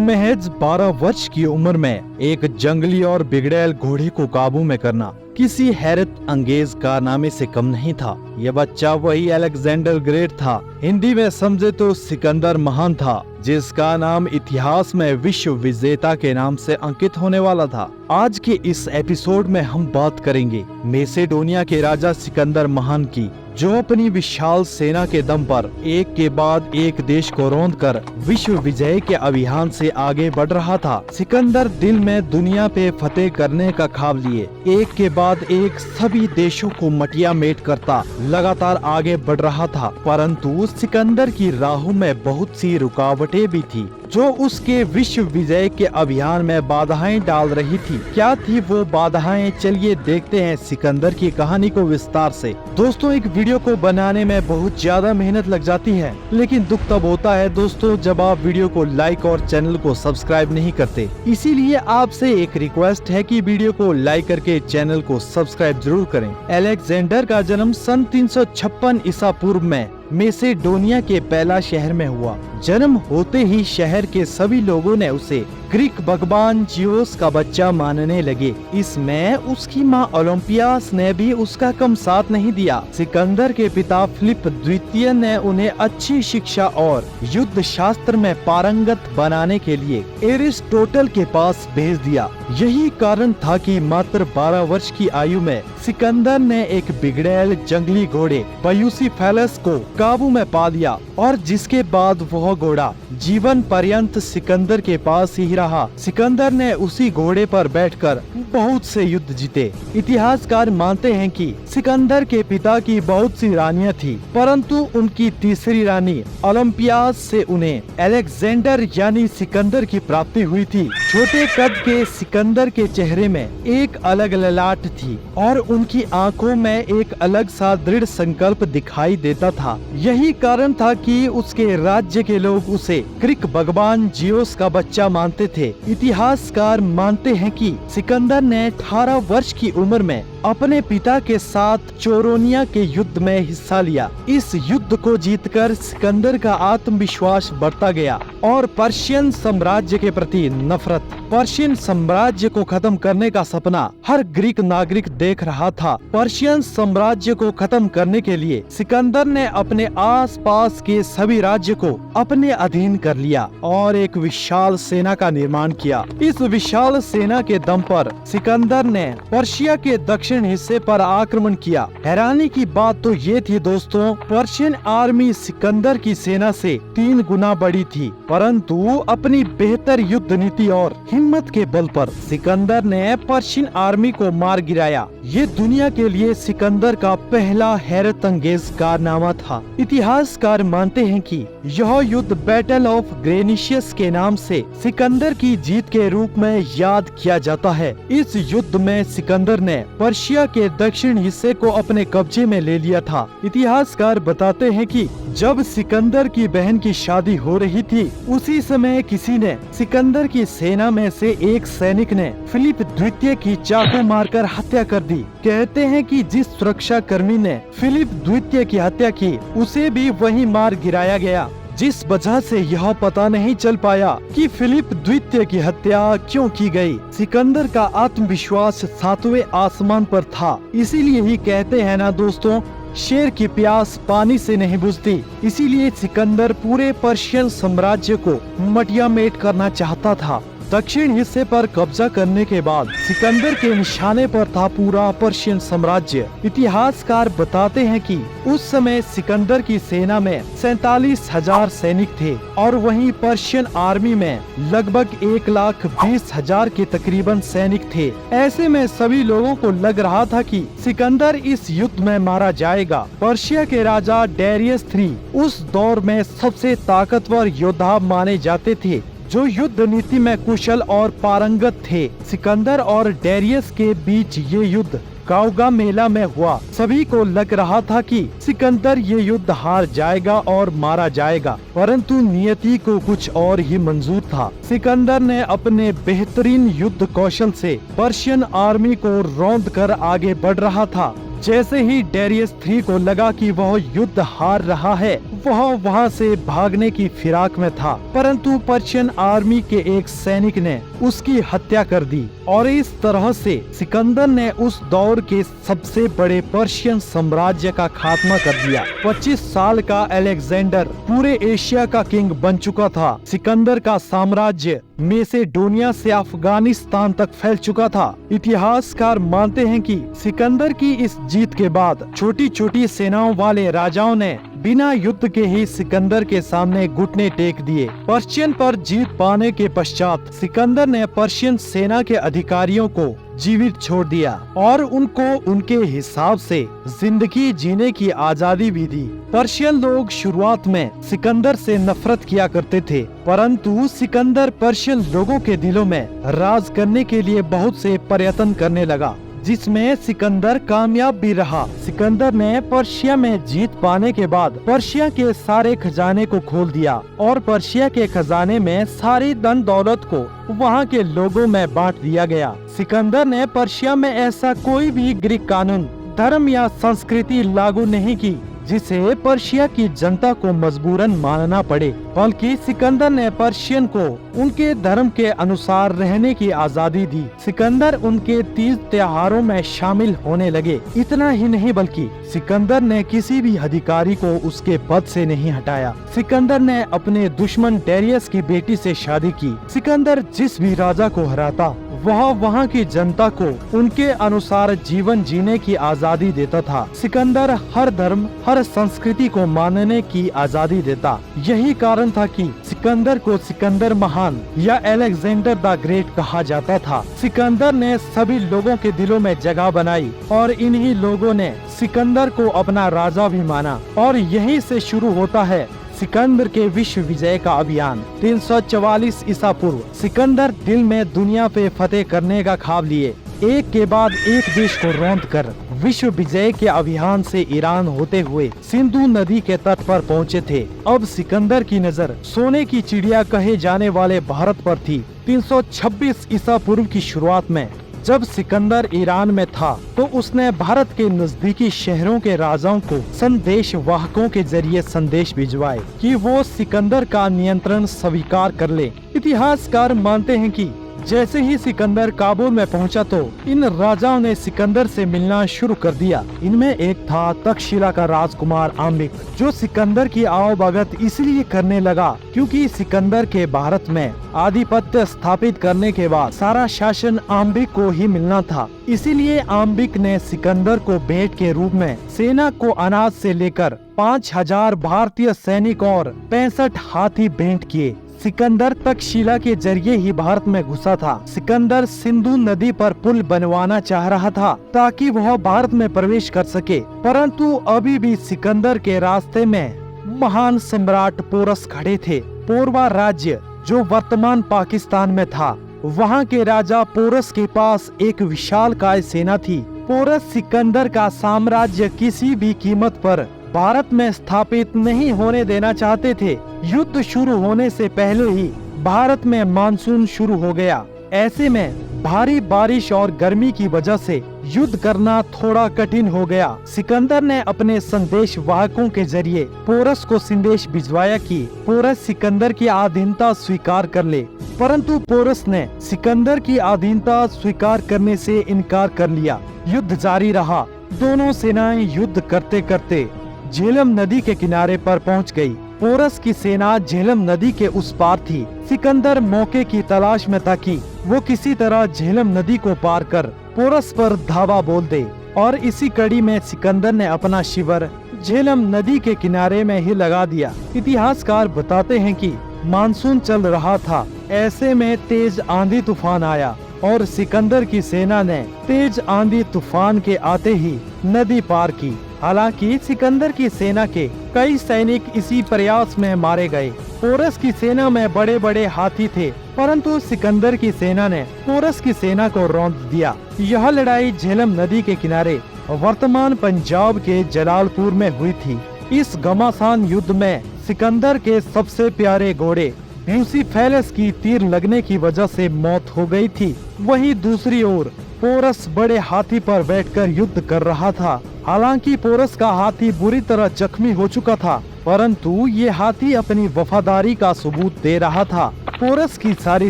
महज 12 वर्ष की उम्र में एक जंगली और बिगड़ैल घोड़े को काबू में करना किसी हैरत अंगेज कारनामे से कम नहीं था। यह बच्चा वही अलेक्जेंडर ग्रेट था, हिंदी में समझे तो सिकंदर महान था, जिसका नाम इतिहास में विश्व विजेता के नाम से अंकित होने वाला था। आज के इस एपिसोड में हम बात करेंगे मैसेडोनिया के राजा सिकंदर महान की, जो अपनी विशाल सेना के दम पर एक के बाद एक देश को रौंद कर विश्व विजय के अभियान से आगे बढ़ रहा था। सिकंदर दिल में दुनिया पे फतेह करने का ख्वाब लिए एक के बाद एक सभी देशों को मटिया मेट करता लगातार आगे बढ़ रहा था, परंतु सिकंदर की राहों में बहुत सी रुकावटें भी थी जो उसके विश्व विजय के अभियान में बाधाएं डाल रही थी। क्या थी वो बाधाएं, चलिए देखते हैं सिकंदर की कहानी को विस्तार से। दोस्तों, एक वीडियो को बनाने में बहुत ज्यादा मेहनत लग जाती है, लेकिन दुख तब होता है दोस्तों जब आप वीडियो को लाइक और चैनल को सब्सक्राइब नहीं करते। इसीलिए आपसे एक रिक्वेस्ट है कि वीडियो को लाइक करके चैनल को सब्सक्राइब जरूर करें। अलेक्जेंडर का जन्म सन 356 ईसा पूर्व में मैसेडोनिया के पेला शहर में हुआ। जन्म होते ही शहर के सभी लोगों ने उसे ग्रीक भगवान जियोस का बच्चा मानने लगे। इसमें उसकी मां ओलंपियास ने भी उसका कम साथ नहीं दिया। सिकंदर के पिता फिलिप द्वितीय ने उन्हें अच्छी शिक्षा और युद्ध शास्त्र में पारंगत बनाने के लिए एरिस्टोटल के पास भेज दिया। यही कारण था कि मात्र 12 वर्ष की आयु में सिकंदर ने एक बिगड़ैल जंगली घोड़े बुसेफेलस को काबू में पा लिया, और जिसके बाद वह घोड़ा जीवन पर्यंत सिकंदर के पास ही रहा। सिकंदर ने उसी घोड़े पर बैठकर बहुत से युद्ध जीते। इतिहासकार मानते हैं कि सिकंदर के पिता की बहुत सी रानियां थी, परंतु उनकी तीसरी रानी ओलंपियास से उन्हें अलेक्जेंडर यानी सिकंदर की प्राप्ति हुई थी। छोटे कद के सिकंदर के चेहरे में एक अलग ललाट थी और उनकी आंखों में एक अलग सा दृढ़ संकल्प दिखाई देता था। यही कारण था कि उसके राज्य के लोग उसे ग्रीक भगवान जियोस का बच्चा मानते थे। इतिहासकार मानते हैं कि सिकंदर ने 18 वर्ष की उम्र में अपने पिता के साथ चोरोनिया के युद्ध में हिस्सा लिया। इस युद्ध को जीतकर सिकंदर का आत्मविश्वास बढ़ता गया और पर्शियन साम्राज्य के प्रति नफरत, पर्शियन साम्राज्य को खत्म करने का सपना हर ग्रीक नागरिक देख रहा था। पर्शियन साम्राज्य को खत्म करने के लिए सिकंदर ने अपने आसपास के सभी राज्य को अपने अधीन कर लिया और एक विशाल सेना का निर्माण किया। इस विशाल सेना के दम पर सिकंदर ने पर्शिया के दक्षिण हिस्से पर आक्रमण किया। हैरानी की बात तो ये थी दोस्तों, पर्शियन आर्मी सिकंदर की सेना से 3 गुना बड़ी थी, परंतु अपनी बेहतर युद्ध नीति और हिम्मत के बल पर सिकंदर ने पर्शियन आर्मी को मार गिराया। ये दुनिया के लिए सिकंदर का पहला हैरत अंगेज कारनामा था। इतिहासकार मानते हैं कि यह युद्ध बैटल ऑफ ग्रेनिशियस के नाम से सिकंदर की जीत के रूप में याद किया जाता है। इस युद्ध में सिकंदर ने पर्शिया के दक्षिण हिस्से को अपने कब्जे में ले लिया था। इतिहासकार बताते हैं कि जब सिकंदर की बहन की शादी हो रही थी, उसी समय किसी ने सिकंदर की सेना में से एक सैनिक ने फिलिप द्वितीय की चाकू मारकर हत्या कर दी। कहते हैं कि जिस सुरक्षा कर्मी ने फिलिप द्वितीय की हत्या की, उसे भी वहीं मार गिराया गया, जिस वजह से यह पता नहीं चल पाया कि फिलिप द्वितीय की हत्या क्यों की गई। सिकंदर का आत्मविश्वास 7वें आसमान पर था। इसीलिए ही कहते हैं ना दोस्तों, शेर की प्यास पानी से नहीं बुझती। इसीलिए सिकंदर पूरे पर्शियन साम्राज्य को मटिया मेट करना चाहता था। दक्षिण हिस्से पर कब्जा करने के बाद सिकंदर के निशाने पर था पूरा पर्शियन साम्राज्य। इतिहासकार बताते हैं कि उस समय सिकंदर की सेना में 47,000 सैनिक थे और वहीं पर्शियन आर्मी में लगभग 1,20,000 के तकरीबन सैनिक थे। ऐसे में सभी लोगों को लग रहा था कि सिकंदर इस युद्ध में मारा जाएगा। पर्शिया के राजा डेरियस III उस दौर में सबसे ताकतवर योद्धा माने जाते थे, जो युद्ध नीति में कुशल और पारंगत थे। सिकंदर और डेरियस के बीच ये युद्ध गाउगा मेला में हुआ। सभी को लग रहा था कि सिकंदर ये युद्ध हार जाएगा और मारा जाएगा, परंतु नियति को कुछ और ही मंजूर था। सिकंदर ने अपने बेहतरीन युद्ध कौशल से पर्शियन आर्मी को रौंद कर आगे बढ़ रहा था। जैसे ही डेरियस III को लगा कि वह युद्ध हार रहा है, वह वहां से भागने की फिराक में था, परंतु पर्शियन आर्मी के एक सैनिक ने उसकी हत्या कर दी और इस तरह से सिकंदर ने उस दौर के सबसे बड़े पर्शियन साम्राज्य का खात्मा कर दिया। 25 साल का अलेक्जेंडर पूरे एशिया का किंग बन चुका था। सिकंदर का साम्राज्य मैसेडोनिया से अफगानिस्तान तक फैल चुका था। इतिहासकार मानते हैं कि सिकंदर की इस जीत के बाद छोटी छोटी सेनाओं वाले राजाओं ने बिना युद्ध के ही सिकंदर के सामने घुटने टेक दिए। पर्शियन पर जीत पाने के पश्चात सिकंदर ने पर्शियन सेना के अधिकारियों को जीवित छोड़ दिया और उनको उनके हिसाब से जिंदगी जीने की आजादी भी दी। पर्शियन लोग शुरुआत में सिकंदर से नफरत किया करते थे, परंतु सिकंदर पर्शियन लोगों के दिलों में राज करने के लिए बहुत से प्रयत्न करने लगा, जिसमें सिकंदर कामयाब भी रहा। सिकंदर ने पर्शिया में जीत पाने के बाद पर्शिया के सारे खजाने को खोल दिया और पर्शिया के खजाने में सारी धन दौलत को वहां के लोगों में बांट दिया गया। सिकंदर ने पर्शिया में ऐसा कोई भी ग्रीक कानून, धर्म या संस्कृति लागू नहीं की जिसे पर्शिया की जनता को मजबूरन मानना पड़े, बल्कि सिकंदर ने पर्शियन को उनके धर्म के अनुसार रहने की आजादी दी। सिकंदर उनके तीज त्योहारों में शामिल होने लगे। इतना ही नहीं बल्कि सिकंदर ने किसी भी अधिकारी को उसके पद से नहीं हटाया। सिकंदर ने अपने दुश्मन डेरियस की बेटी से शादी की। सिकंदर जिस भी राजा को हराता वह वहाँ की जनता को उनके अनुसार जीवन जीने की आजादी देता था। सिकंदर हर धर्म, हर संस्कृति को मानने की आजादी देता। यही कारण था कि सिकंदर को सिकंदर महान या अलेक्जेंडर द ग्रेट कहा जाता था। सिकंदर ने सभी लोगों के दिलों में जगह बनाई और इन्हीं लोगों ने सिकंदर को अपना राजा भी माना और यहीं से शुरू होता है सिकंदर के विश्व विजय का अभियान। 344 ईसा पूर्व सिकंदर दिल में दुनिया पे फतेह करने का ख्वाब लिए एक के बाद एक देश को रौंद कर विश्व विजय के अभियान से ईरान होते हुए सिंधु नदी के तट पर पहुंचे थे। अब सिकंदर की नजर सोने की चिड़िया कहे जाने वाले भारत पर थी। 326 ईसा पूर्व की शुरुआत में जब सिकंदर ईरान में था तो उसने भारत के नजदीकी शहरों के राजाओं को संदेश वाहकों के जरिए संदेश भिजवाए कि वो सिकंदर का नियंत्रण स्वीकार कर ले। इतिहासकार मानते हैं कि जैसे ही सिकंदर काबुल में पहुंचा तो इन राजाओं ने सिकंदर से मिलना शुरू कर दिया। इनमें एक था तक्षशिला का राजकुमार आम्बिक, जो सिकंदर की आवभगत इसलिए करने लगा क्योंकि सिकंदर के भारत में आधिपत्य स्थापित करने के बाद सारा शासन आम्बिक को ही मिलना था। इसीलिए आम्बिक ने सिकंदर को भेंट के रूप में सेना को अनाज से लेकर 5000 भारतीय सैनिक और 65 हाथी भेंट किए। सिकंदर तक्षशिला के जरिए ही भारत में घुसा था। सिकंदर सिंधु नदी पर पुल बनवाना चाह रहा था ताकि वह भारत में प्रवेश कर सके, परंतु अभी भी सिकंदर के रास्ते में महान सम्राट पोरस खड़े थे। पोरवा राज्य जो वर्तमान पाकिस्तान में था, वहाँ के राजा पोरस के पास एक विशालकाय सेना थी। पोरस सिकंदर का साम्राज्य किसी भी कीमत पर भारत में स्थापित नहीं होने देना चाहते थे। युद्ध शुरू होने से पहले ही भारत में मानसून शुरू हो गया। ऐसे में भारी बारिश और गर्मी की वजह से युद्ध करना थोड़ा कठिन हो गया। सिकंदर ने अपने संदेश वाहकों के जरिए पोरस को संदेश भिजवाया कि पोरस सिकंदर की अधीनता स्वीकार कर ले, परंतु पोरस ने सिकंदर की अधीनता स्वीकार करने से इनकार कर लिया। युद्ध जारी रहा। दोनों सेनाएं युद्ध करते करते झेलम नदी के किनारे पर पहुंच गई। पोरस की सेना झेलम नदी के उस पार थी। सिकंदर मौके की तलाश में था कि वो किसी तरह झेलम नदी को पार कर पोरस पर धावा बोल दे, और इसी कड़ी में सिकंदर ने अपना शिविर झेलम नदी के किनारे में ही लगा दिया। इतिहासकार बताते हैं कि मानसून चल रहा था। ऐसे में तेज आंधी तूफान आया और सिकंदर की सेना ने तेज आंधी तूफान के आते ही नदी पार की। हालांकि सिकंदर की सेना के कई सैनिक इसी प्रयास में मारे गए। पोरस की सेना में बड़े बड़े हाथी थे, परंतु सिकंदर की सेना ने पोरस की सेना को रौंद दिया। यह लड़ाई झेलम नदी के किनारे वर्तमान पंजाब के जलालपुर में हुई थी। इस घमासान युद्ध में सिकंदर के सबसे प्यारे घोड़े ब्यूसीफेलस की तीर लगने की वजह से मौत हो गई थी। वहीं दूसरी ओर पोरस बड़े हाथी पर बैठकर युद्ध कर रहा था। हालांकि पोरस का हाथी बुरी तरह जख्मी हो चुका था, परंतु ये हाथी अपनी वफादारी का सबूत दे रहा था। पोरस की सारी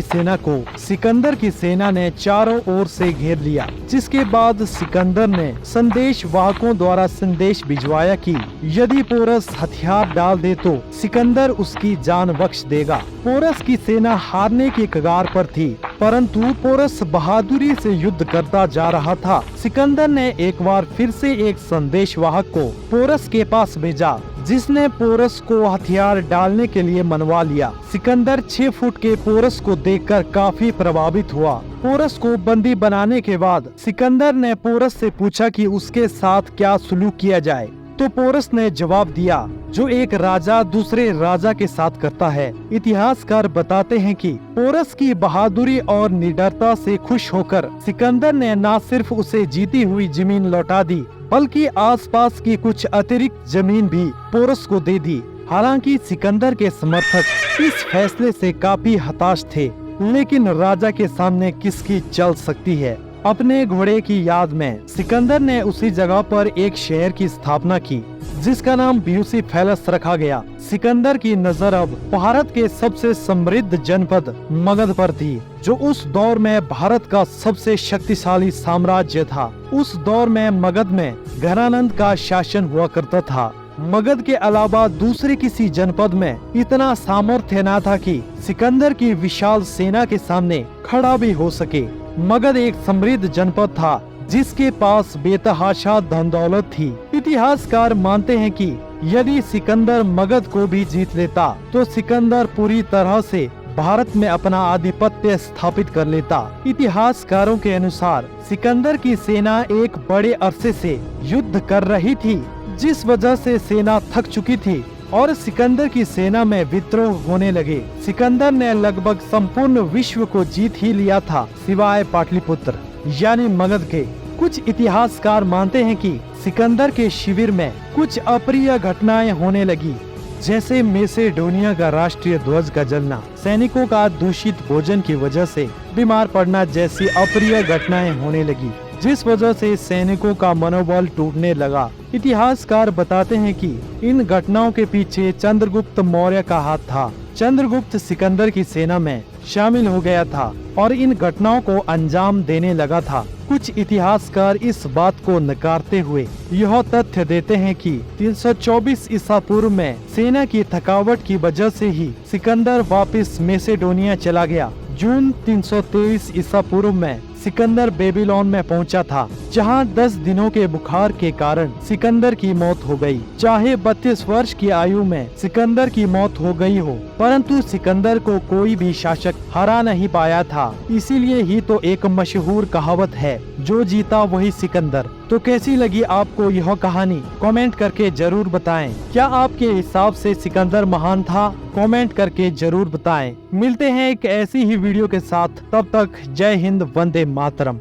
सेना को सिकंदर की सेना ने चारों ओर से घेर लिया, जिसके बाद सिकंदर ने संदेश वाहकों द्वारा संदेश भिजवाया कि यदि पोरस हथियार डाल दे तो सिकंदर उसकी जान बख्श देगा। पोरस की सेना हारने की कगार पर थी, परंतु पोरस बहादुरी से युद्ध करता जा रहा था। सिकंदर ने एक बार फिर से एक संदेश वाहक को पोरस के पास भेजा, जिसने पोरस को हथियार डालने के लिए मनवा लिया। सिकंदर 6 फुट के पोरस को देखकर काफी प्रभावित हुआ। पोरस को बंदी बनाने के बाद सिकंदर ने पोरस से पूछा कि उसके साथ क्या सलूक किया जाए, तो पोरस ने जवाब दिया, जो एक राजा दूसरे राजा के साथ करता है। इतिहासकार बताते हैं कि पोरस की बहादुरी और निडरता से खुश होकर सिकंदर ने न सिर्फ उसे जीती हुई जमीन लौटा दी, बल्कि आसपास की कुछ अतिरिक्त जमीन भी पोरस को दे दी। हालांकि सिकंदर के समर्थक इस फैसले से काफी हताश थे, लेकिन राजा के सामने किसकी चल सकती है। अपने घोड़े की याद में सिकंदर ने उसी जगह पर एक शहर की स्थापना की, जिसका नाम ब्यूसीफेलस रखा गया। सिकंदर की नजर अब भारत के सबसे समृद्ध जनपद मगध पर थी, जो उस दौर में भारत का सबसे शक्तिशाली साम्राज्य था। उस दौर में मगध में घनानंद का शासन हुआ करता था। मगध के अलावा दूसरे किसी जनपद में इतना सामर्थ्य न था कि सिकंदर की विशाल सेना के सामने खड़ा भी हो सके। मगध एक समृद्ध जनपद था, जिसके पास बेतहाशा धन दौलत थी। इतिहासकार मानते हैं कि यदि सिकंदर मगध को भी जीत लेता, तो सिकंदर पूरी तरह से भारत में अपना आधिपत्य स्थापित कर लेता। इतिहासकारों के अनुसार सिकंदर की सेना एक बड़े अरसे से युद्ध कर रही थी, जिस वजह से सेना थक चुकी थी और सिकंदर की सेना में विद्रोह होने लगे। सिकंदर ने लगभग संपूर्ण विश्व को जीत ही लिया था, सिवाय पाटलिपुत्र यानी मगध के। कुछ इतिहासकार मानते हैं कि सिकंदर के शिविर में कुछ अप्रिय घटनाएं होने लगी, जैसे मेसेडोनिया का राष्ट्रीय ध्वज का जलना, सैनिकों का दूषित भोजन की वजह से बीमार पड़ना जैसी अप्रिय घटनाएं होने लगी, जिस वजह से सैनिकों का मनोबल टूटने लगा। इतिहासकार बताते हैं कि इन घटनाओं के पीछे चंद्रगुप्त मौर्य का हाथ था। चंद्रगुप्त सिकंदर की सेना में शामिल हो गया था और इन घटनाओं को अंजाम देने लगा था। कुछ इतिहासकार इस बात को नकारते हुए यह तथ्य देते हैं कि 324 ईसा पूर्व में सेना की थकावट की वजह से ही सिकंदर वापस मेसेडोनिया चला गया। जून 323 ईसा पूर्व में सिकंदर बेबीलोन में पहुंचा था, जहां 10 दिनों के बुखार के कारण सिकंदर की मौत हो गई। चाहे 32 वर्ष की आयु में सिकंदर की मौत हो गई हो, परंतु सिकंदर को कोई भी शासक हरा नहीं पाया था। इसीलिए ही तो एक मशहूर कहावत है, जो जीता वही सिकंदर। तो कैसी लगी आपको यह कहानी? कमेंट करके जरूर बताएं। क्या आपके हिसाब से सिकंदर महान था? कमेंट करके जरूर बताएं। मिलते हैं एक ऐसी ही वीडियो के साथ, तब तक जय हिंद, वंदे मातरम।